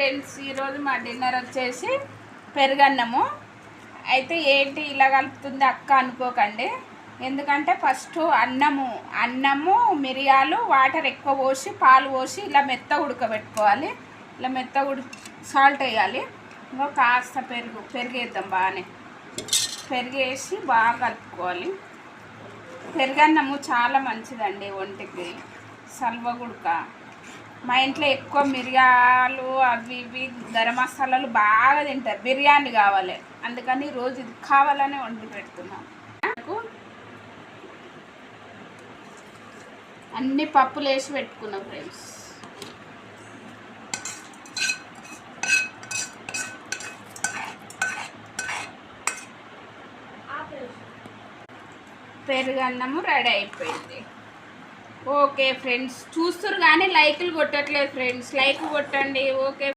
Friends, ఈరోజు మా dinner వచ్చేసి పెరుగన్నము. అయితే ఏంటి ఇలా కలుపుతుంది అక్క అనుకోకండి, ఎందుకంటే ఫస్ట్ అన్నము మిరియాలు వాటర్ ఎక్కువ పోసి పాలు పోసి ఇలా మెత్త ఉడకబెట్టుకోవాలి. ఇలా మెత్త సాల్ట్ వేయాలి. ఇంకో కాస్త పెరుగేద్దాం. బాగానే పెరుగేసి బాగా కలుపుకోవాలి. పెరుగన్నము చాలా మంచిదండి ఒంటికి, సల్వగుడక. మా ఇంట్లో ఎక్కువ మిరియాలు అవి ఇవి గరం మసాలాలు బాగా తింటారు, బిర్యానీ కావాలి, అందుకని రోజు ఇది కావాలని వండి పెడుతున్నాం. అన్ని పప్పులు వేసి పెట్టుకున్నాం ఫ్రెండ్స్. పెరుగన్నము రెడీ అయిపోయింది. ఓకే ఫ్రెండ్స్, చూస్తున్నారు కానీ లైకులు కొట్టట్లేదు ఫ్రెండ్స్, లైక్ కొట్టండి. ఓకే.